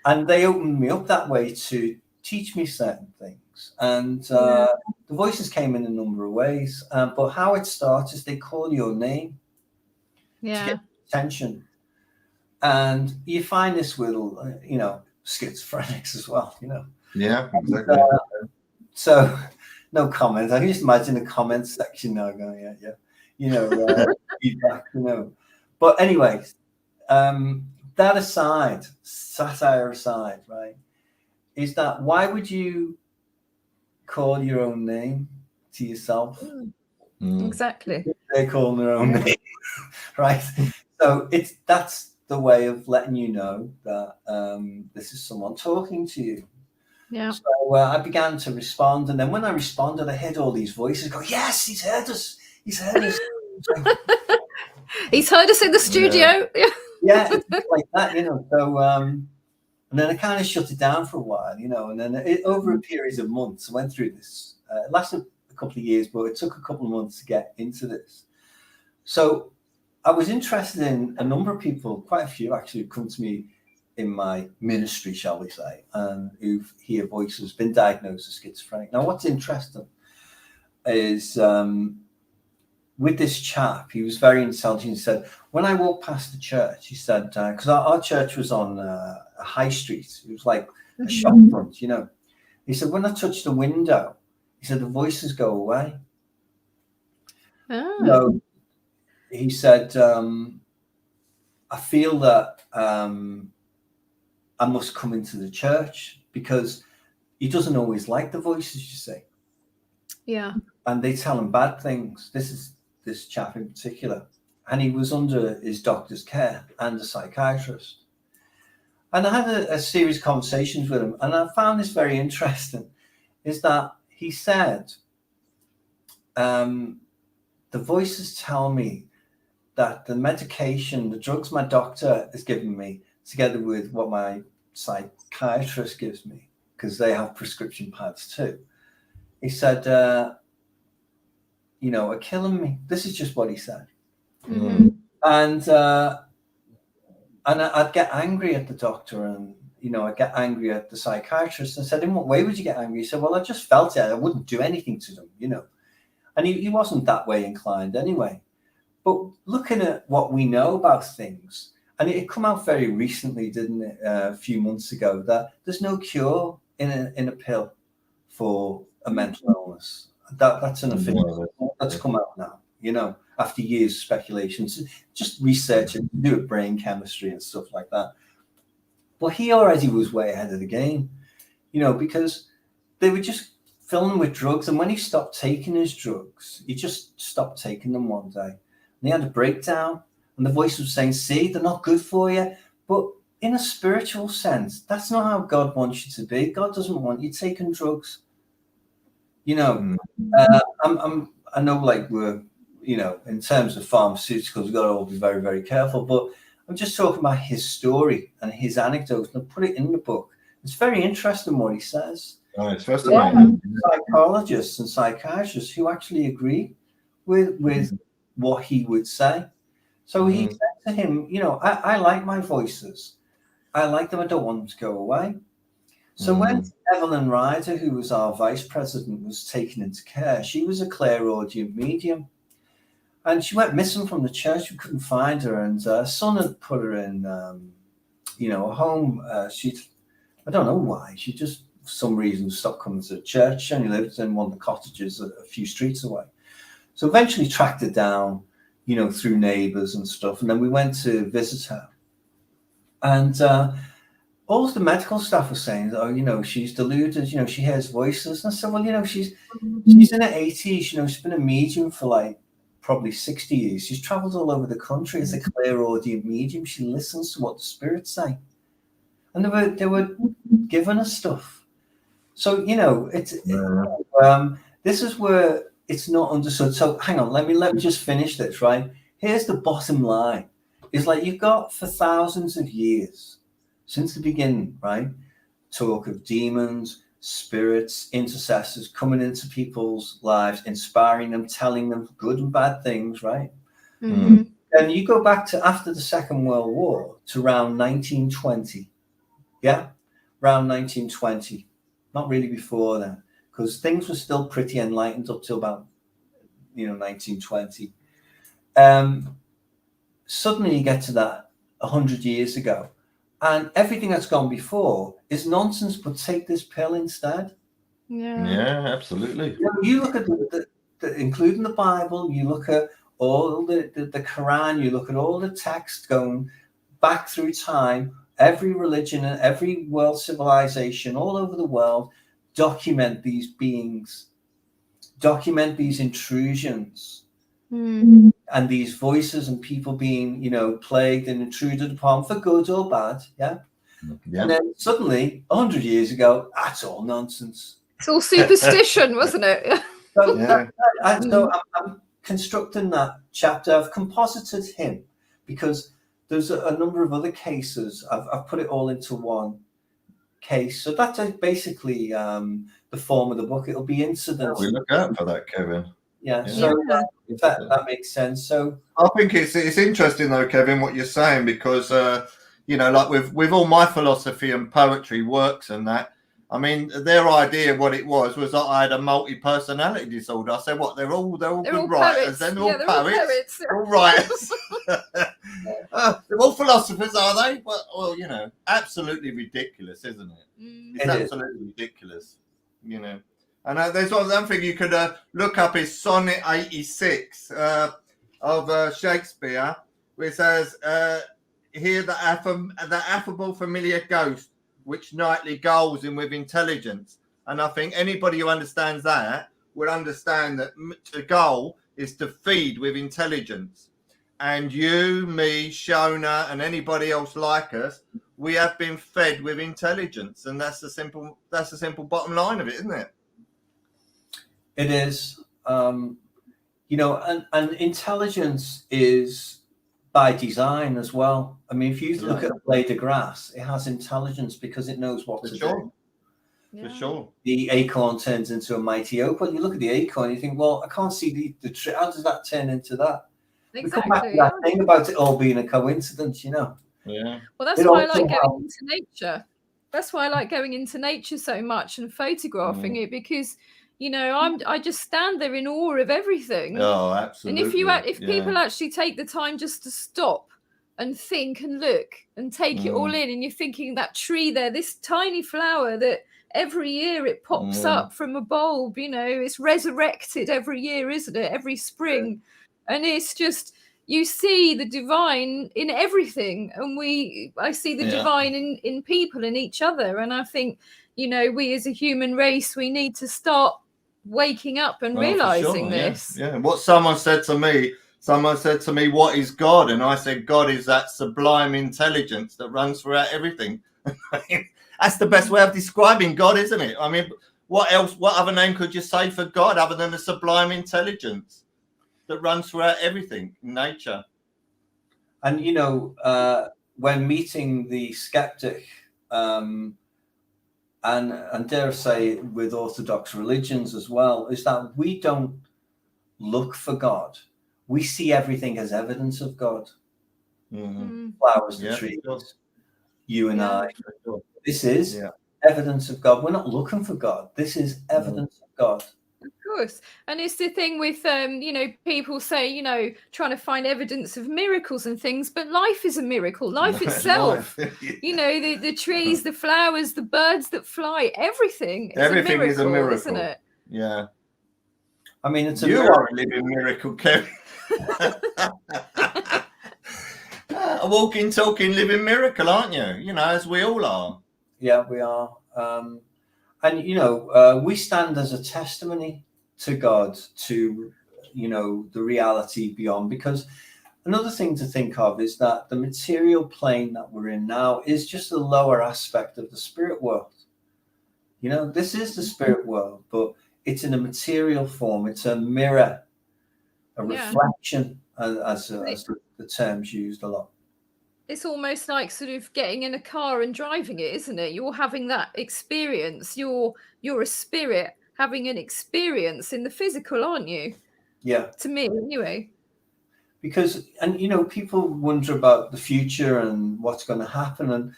and they opened me up that way to teach me certain things. And the voices came in a number of ways. But how it starts is they call your name to get attention. And you find this with, you know, schizophrenics as well, you know. Yeah, exactly. So no comment. I can just imagine the comments section now going, you know, feedback, you know. But anyway, that aside, satire aside, right, is that why would you call your own name to yourself? Exactly. They're calling their own name, right? So that's the way of letting you know that this is someone talking to you. Yeah. So I began to respond, and then when I responded, I heard all these voices go, "Yes, he's heard us. He's heard us. He's heard us in the studio." Yeah, it's like that, you know. So, and then I kind of shut it down for a while, you know, and then over a period of months, I went through this. It lasted a couple of years, but it took a couple of months to get into this. So I was interested in a number of people, quite a few actually, who come to me in my ministry, shall we say, and who hear voices, been diagnosed as schizophrenic. Now, what's interesting is with this chap, he was very intelligent. He said, when I walked past the church, he said, because our church was on a high street, it was like a shop front, you know. He said, when I touch the window, he said, the voices go away. So he said, I feel that I must come into the church, because he doesn't always like the voices, you see. Yeah. And they tell him bad things. This chap in particular. And he was under his doctor's care and a psychiatrist. And I had a series of conversations with him, and I found this very interesting, is that he said, the voices tell me that the medication, the drugs my doctor has given me, together with what my psychiatrist gives me, because they have prescription pads too. He said, are killing me. This is just what he said. Mm-hmm. And I'd get angry at the doctor, and I'd get angry at the psychiatrist. And I said, in what way would you get angry? He said, well, I just felt it. I wouldn't do anything to them, And he wasn't that way inclined anyway. But looking at what we know about things, and it come out very recently, didn't it, a few months ago, that there's no cure in a pill for a mental illness. That's an official. That's come out now, after years of speculations, just research and do with brain chemistry and stuff like that. But he already was way ahead of the game, because they were just filling with drugs. And when he stopped taking his drugs, he just stopped taking them one day. And he had a breakdown, and the voice was saying, see, they're not good for you. But in a spiritual sense, that's not how God wants you to be. God doesn't want you taking drugs. I know, like, we're, in terms of pharmaceuticals, we've got to all be very, very careful. But I'm just talking about his story and his anecdotes, and I put it in the book. It's very interesting what he says. Oh, it's first of all, psychologists and psychiatrists who actually agree with what he would say. So he said to him, I like my voices. I like them. I don't want them to go away. So when Evelyn Ryder, who was our vice president, was taken into care, she was a clairaudient medium. And she went missing from the church. We couldn't find her. And her son had put her in, a home. I don't know why. She just, for some reason, stopped coming to the church. She only lived in one of the cottages a few streets away. So eventually tracked her down, through neighbours and stuff. And then we went to visit her. And all the medical staff was saying, she's deluded, she hears voices. And I said, well, she's in her 80s, she's been a medium for like probably 60 years. She's travelled all over the country as a clairaudient medium. She listens to what the spirits say. And they were giving us stuff. So, this is where it's not understood. So hang on, let me just finish this, right? Here's the bottom line. It's like you've got for thousands of years, since the beginning, right? Talk of demons, spirits, intercessors coming into people's lives, inspiring them, telling them good and bad things, right? Mm-hmm. And you go back to after the Second World War to around 1920. Yeah, around 1920. Not really before then, because things were still pretty enlightened up till about, 1920. Suddenly you get to that 100 years ago, and everything that's gone before is nonsense, but take this pill instead. Yeah, absolutely. You look at the including the Bible, you look at all the Quran, you look at all the text going back through time, every religion and every world civilization all over the world document these beings, document these intrusions. And these voices and people being, plagued and intruded upon for good or bad, yeah. And then suddenly, 100 years ago, that's all nonsense. It's all superstition, wasn't it? So, I'm constructing that chapter. I've composited him because there's a number of other cases. I've put it all into one case. So that's basically the form of the book. It'll be incidents. We look out for that, Kevin. Yeah, so that makes sense. So I think it's interesting though, Kevin, what you're saying, because like with all my philosophy and poetry works and that, I mean, their idea of what it was that I had a multi-personality disorder. I said, what? They're all good writers. They're all poets. They're all writers. They're all philosophers, are they? Well, absolutely ridiculous, isn't it? It's absolutely ridiculous, And there's one thing you could look up is Sonnet 86 of Shakespeare, where it says, "Hear the affable familiar ghost, which nightly goes in with intelligence." And I think anybody who understands that will understand that the goal is to feed with intelligence. And you, me, Shona, and anybody else like us we have been fed with intelligence, and that's the simple bottom line of it, isn't it? It is. You know, and intelligence is by design as well. I mean, if you look at a blade of grass, it has intelligence because it knows what to do. For sure. The acorn turns into a mighty oak. When you look at the acorn, you think, well, I can't see the tree. How does that turn into that? Exactly. We come back to that thing about it all being a coincidence, you know. Yeah. Well, that's why I like going into nature. That's why I like going into nature so much and photographing it, because, you know, I just stand there in awe of everything. Oh, absolutely. And if people actually take the time just to stop and think and look and take it all in, and you're thinking that tree there, this tiny flower that every year it pops up from a bulb, you know, it's resurrected every year, isn't it? Every spring. And it's just, you see the divine in everything. And I see the divine in people, in each other. And I think, you know, we as a human race, we need to start waking up and realizing this. Yeah. What someone said to me, what is God? And I said, God is that sublime intelligence that runs throughout everything. That's the best way of describing God, isn't it? I mean, what other name could you say for God other than the sublime intelligence that runs throughout everything in nature? And, you know, when meeting the skeptic, and dare I say with Orthodox religions as well, is that we don't look for God. We see everything as evidence of God. Flowers, the trees, you and I. This is evidence of God. We're not looking for God. This is evidence of God. Of course. And it's the thing with, you know, people say, you know, trying to find evidence of miracles and things, but life is a miracle. Life itself, you know, the trees, the flowers, the birds that fly, everything is a miracle, isn't it? Yeah. I mean, it's you are a living miracle, Kevin. A walking, talking, living miracle, aren't you? You know, as we all are. Yeah, we are. And, you know, we stand as a testimony to God, to, you know, the reality beyond. Because another thing to think of is that the material plane that we're in now is just a lower aspect of the spirit world. You know, this is the spirit world, but it's in a material form. It's a mirror, a reflection, as the term's used a lot. It's almost like sort of getting in a car and driving it, isn't it? You're having that experience. You're a spirit having an experience in the physical, aren't you? Yeah. To me, anyway. Because, and, you know, people wonder about the future and what's going to happen. And,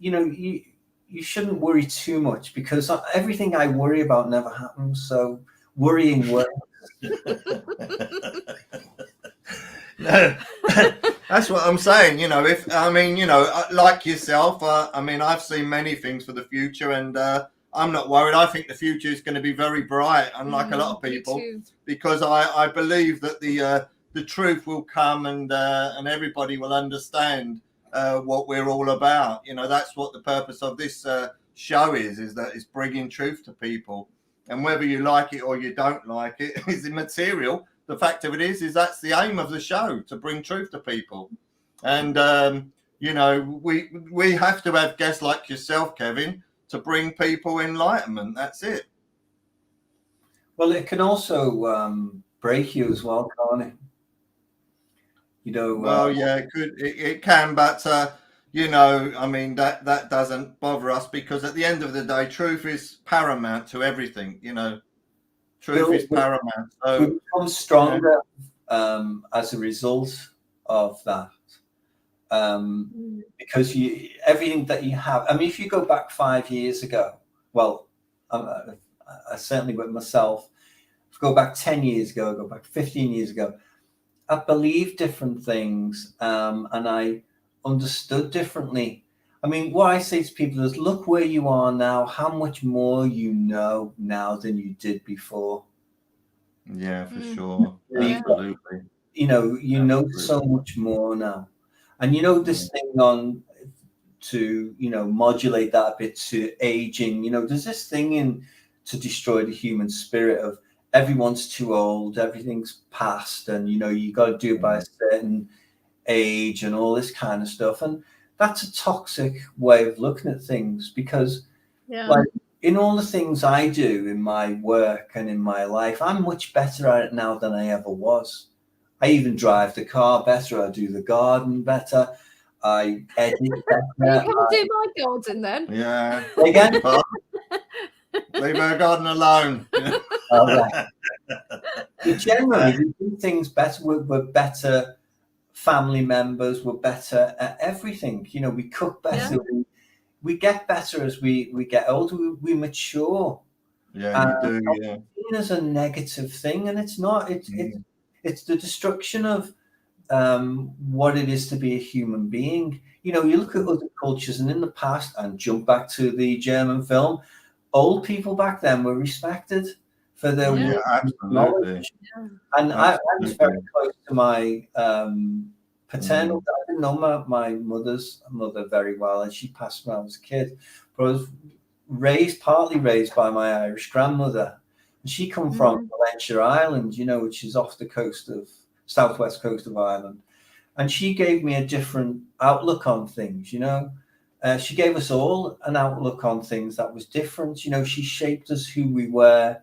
you know, you shouldn't worry too much, because everything I worry about never happens. So worrying works. No, that's what I'm saying. You know, like yourself, I mean, I've seen many things for the future, and I'm not worried. I think the future is going to be very bright, unlike a lot of people, because I believe that the truth will come, and everybody will understand what we're all about. You know, that's what the purpose of this show is that it's bringing truth to people, and whether you like it or you don't like it is immaterial. The fact of it is that's the aim of the show, to bring truth to people. And, you know, we have to have guests like yourself, Kevin, to bring people enlightenment. That's it. Well, it can also break you as well, can't it? You know. Well, yeah, it could. It can, but you know, I mean, that doesn't bother us, because at the end of the day, truth is paramount to everything. You know, truth is paramount. So we become stronger as a result of that. Because everything that you have, I mean, if you go back 5 years ago, well, I certainly with myself, if I go back 10 years ago, I go back 15 years ago, I believed different things, and I understood differently. I mean, what I say to people is, look where you are now, how much more you know now than you did before. Yeah, for sure. Absolutely. You know, know so much more now. And, you know, this thing on to, you know, modulate that a bit to aging, you know, there's this thing to destroy the human spirit of everyone's too old, everything's past, and, you know, you got to do it by a certain age and all this kind of stuff. And that's a toxic way of looking at things, because like in all the things I do in my work and in my life, I'm much better at it now than I ever was. I even drive the car better. I do the garden better. I edit better. You can do my garden then. Yeah. Again? Leave our garden alone. But generally, we do things better. We're better family members. We're better at everything. You know, we cook better. Yeah. We get better as we get older. We mature. Yeah, you do. Yeah. It's seen as a negative thing, and it's not. It's the destruction of what it is to be a human being. You know, you look at other cultures, and in the past, and jump back to the German film, old people back then were respected for their knowledge. Yeah. And I was very close to my paternal. I didn't know my mother's mother very well, and she passed when I was a kid. But I was partly raised by my Irish grandmother. And she come from Valentia Island, you know, which is off the coast of southwest coast of Ireland. And she gave me a different outlook on things, you know. She gave us all an outlook on things that was different. You know, she shaped us who we were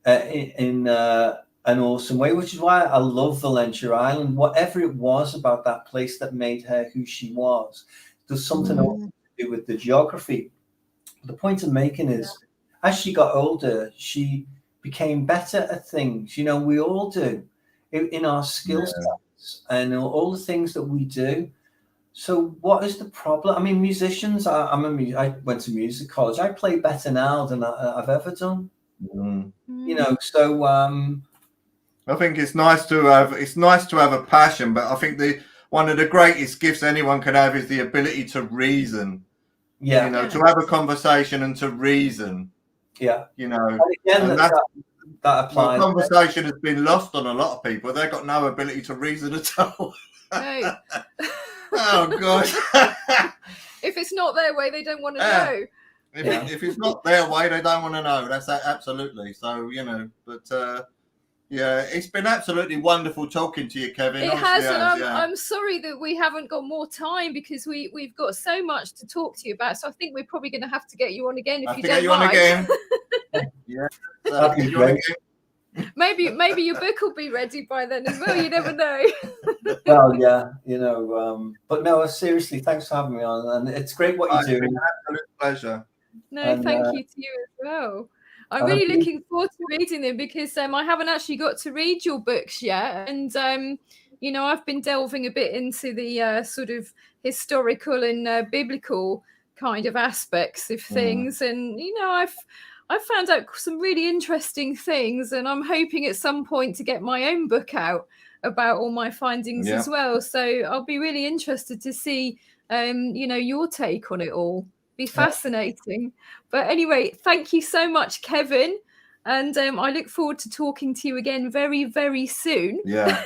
in an awesome way, which is why I love Valentia Island. Whatever it was about that place that made her who she was, there's something else to do with the geography. The point I'm making is, as she got older, she became better at things. You know, we all do in our skill sets and all the things that we do. So what is the problem? I mean, musicians, I went to music college. I play better now than I've ever done. You know, so I think it's nice to have a passion, but I think one of the greatest gifts anyone can have is the ability to reason. Yeah. You know, to have a conversation and to reason. Yeah. You know, and again, that applies. The conversation has been lost on a lot of people. They've got no ability to reason at all. No. Oh God. If it's not their way, they don't want to know. If it's not their way, they don't want to know. That's absolutely. So, you know, but yeah, it's been absolutely wonderful talking to you, Kevin. It has, and I'm sorry that we haven't got more time, because we've got so much to talk to you about. So I think we're probably going to have to get you on again if you don't mind. Yeah, that'd be great. Maybe your book will be ready by then as well. You never know. Well, yeah, you know, but no, seriously, thanks for having me on, and it's great what you do. It's been an absolute pleasure. No, thank you to you as well. I'm really looking forward to reading them, because I haven't actually got to read your books yet, and you know, I've been delving a bit into the sort of historical and biblical kind of aspects of things, and you know, I've found out some really interesting things, and I'm hoping at some point to get my own book out about all my findings as well. So I'll be really interested to see, you know, your take on it all. Be fascinating. But anyway, thank you so much, Kevin, and I look forward to talking to you again very, very soon. Yeah.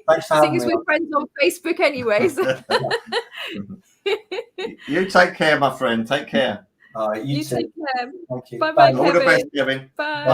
Thanks for having me. Seeing as we're friends on Facebook anyways. You take care, my friend. Take care. All right, you take care. Thank you. Bye-bye, All the best, Kevin. Bye.